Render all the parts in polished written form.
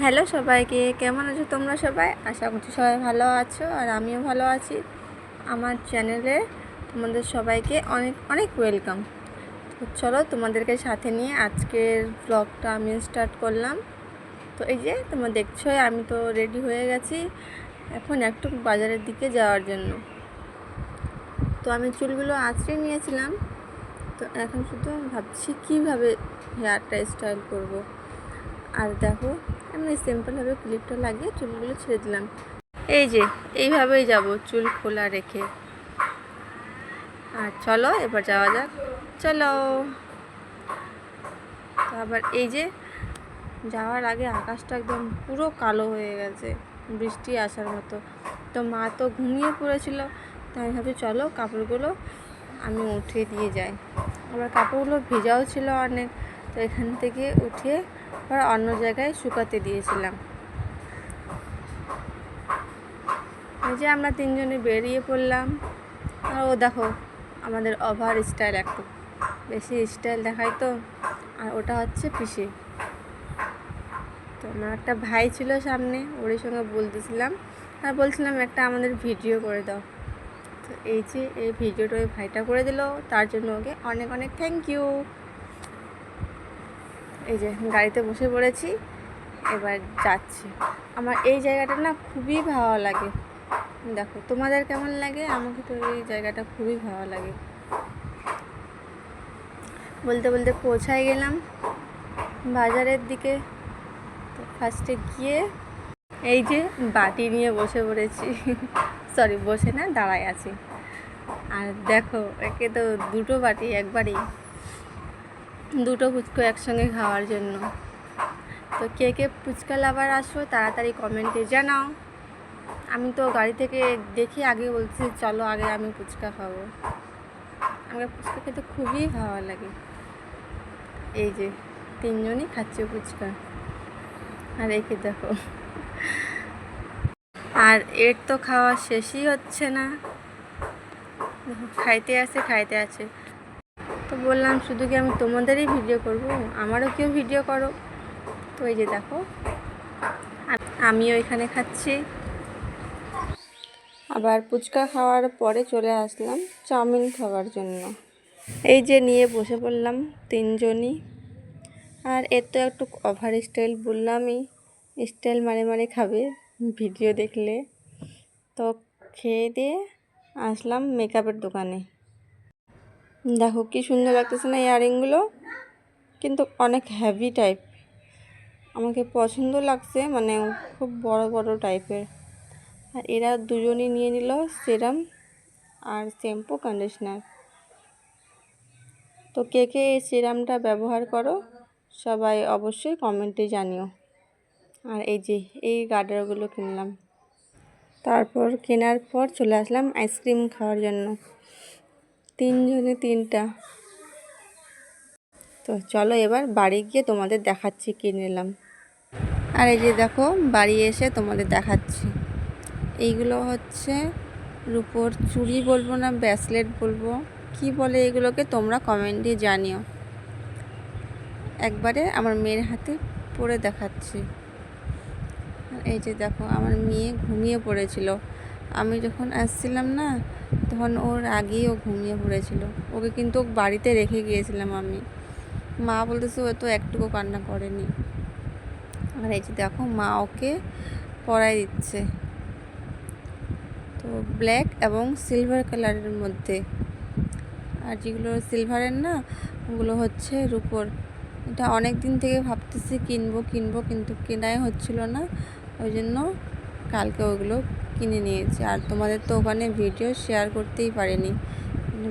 Hello সবাইকে, কেমন আছো তোমরা সবাই? আশা করছি সবাই ভালো আছো আর আমিও ভালো আছি। আমার চ্যানেলে তোমাদের সবাইকে অনেক অনেক ওয়েলকাম। তো চলো তোমাদেরকে সাথে নিয়ে আজকের ব্লগটা আমি স্টার্ট করলাম। তো এই যে তোমরা দেখছো আমি তো রেডি হয়ে গেছি এখন একটু বাজারের দিকে যাওয়ার জন্য। তো আমি চুলগুলো আঁচড়ে নিয়েছিলাম, তো এখন শুধু ভাবছি কীভাবে হেয়ারটা স্টাইল করব। আর দেখো আমি সিম্পলভাবে ক্লিপটা লাগিয়ে চুলগুলো ছেড়ে দিলাম। এই যে এইভাবেই যাব চুল খোলা রেখে। আর চলো এবার যাওয়া যাক, চলো। তো আবার এই যে যাওয়ার আগে আকাশটা একদম পুরো কালো হয়ে গেছে, বৃষ্টি আসার মতো। তো মা তো ঘুমিয়ে পড়েছিল, তো আমি ভাবছি চলো কাপড়গুলো আমি উঠিয়ে দিয়ে যাই। আবার কাপড়গুলো ভেজাও ছিল অনেক, তো এখান থেকে উঠিয়ে আবার অন্য জায়গায় শুকাতে দিয়েছিলাম। এই যে আমরা তিনজনে বেরিয়ে পড়লাম। আর ও দেখো আমাদের ওভার স্টাইল, একটু বেশি স্টাইল দেখায় তো। আর ওটা হচ্ছে পিসি। তো আমার একটা ভাই ছিল সামনে, ওর সঙ্গে বলতেছিলাম আর বলছিলাম একটা আমাদের ভিডিও করে দাও। তো এই যে এই ভিডিওটা ওই ভাইটা করে দিল, তার জন্য ওকে অনেক অনেক থ্যাংক ইউ। এই যে গাড়িতে বসে পড়েছি, এবার যাচ্ছি। আমার এই জায়গাটা না খুবই ভালো লাগে। দেখো তোমাদের কেমন লাগে? আমাকে তো এই জায়গাটা খুবই ভালো লাগে। বলতে বলতে পৌঁছাই গেলাম বাজারের দিকে। তো ফার্স্টে গিয়ে এই যে বাটি নিয়ে বসে পড়েছি সরি, বসে না, দাঁড়ায় আছি। আর দেখো একে তো দুটো বাটি একবারই, দুটো ফুচকা একসঙ্গে খাওয়ার জন্য। তো কে কে ফুচকা লাভার আসো তাড়াতাড়ি কমেন্টে জানাও। আমি তো গাড়ি থেকে দেখি আগে বলছি চলো আগে আমি ফুচকা খাবো। আমাকে ফুচকা খেতে খুবই ভালো লাগে। এই যে তিনজনই খাচ্ছে ফুচকা, আর একে দেখো। আর এর তো খাওয়া শেষই হচ্ছে না, খাইতে আছে। তো বললাম শুধু কি আমি তোমাদেরই ভিডিও করব, আমারও কেউ ভিডিও করো। তো এই যে দেখো আমিও এখানে খাচ্ছি। আবার ফুচকা খাওয়ার পরে চলে আসলাম চাউমিন খাওয়ার জন্য। এই যে নিয়ে বসে পড়লাম তিনজনই। আর এর তো একটু ওভার স্টাইল, বললামই স্টাইল মানে খাবে ভিডিও দেখলে। তো খেয়ে দিয়ে আসলাম মেকআপের দোকানে। দেখো কি সুন্দর লাগতেছে না ইয়াররিংগুলো, কিন্তু অনেক হেভি টাইপ, আমাকে পছন্দ লাগছে, মানে খুব বড় বড় টাইপের। আর এরা দুজনই নিয়ে নিল সিরাম আর শ্যাম্পু কন্ডিশনার। তো কে কে এই সিরামটা ব্যবহার করো সবাই অবশ্যই কমেন্টে জানিও। আর এই যে এই গার্ডারগুলো কিনলাম। তারপর কেনার পর চলে আসলাম আইসক্রিম খাওয়ার জন্য, তিনজনে তিনটা। তো চলো এবার বাড়ি গিয়ে তোমাদের দেখাচ্ছি কী নিলাম। আর এই যে দেখো বাড়ি এসে তোমাদের দেখাচ্ছি, এইগুলো হচ্ছে রূপোর চুড়ি বলবো না ব্রেসলেট বলবো, কি বলে এগুলোকে তোমরা কমেন্টে জানিও। একবারে আমার মেয়ের হাতে পরে দেখাচ্ছি। এই যে দেখো আমার মেয়ে ঘুমিয়ে পড়েছিল, আমি যখন আসছিলাম না তখন ওর আগেই ও ঘুমিয়ে পড়েছিল। ওকে কিন্তু বাড়িতে রেখে গিয়েছিলাম আমি। মা বলতেছে ও তো একটুকু কান্না করেনি। আর এই যে দেখো মা ওকে পরাই দিচ্ছে। তো ব্ল্যাক এবং সিলভার কালারের মধ্যে, আর যেগুলো সিলভারের না ওগুলো হচ্ছে রূপোর। এটা অনেক দিন থেকে ভাবতেছি কিনবো কিন্তু কেনাই হচ্ছিল না, ওই জন্য কালকে ওগুলো কিনে নিয়েছি। আর তোমাদের তো ওখানে ভিডিও শেয়ার করতেই পারিনি,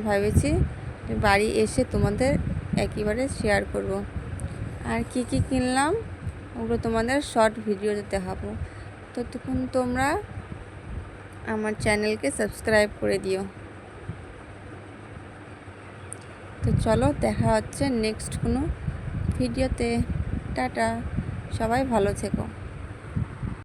ভেবেছি বাড়ি এসে তোমাদের একেবারে শেয়ার করব। আর কি কি কিনলাম ওগুলো তোমাদের শর্ট ভিডিওতে দেখাবো। ততক্ষণ তোমরা আমার চ্যানেলকে সাবস্ক্রাইব করে দিও। তো চলো দেখা হচ্ছে নেক্সট কোনো ভিডিওতে। টাটা, সবাই ভালো থেকো।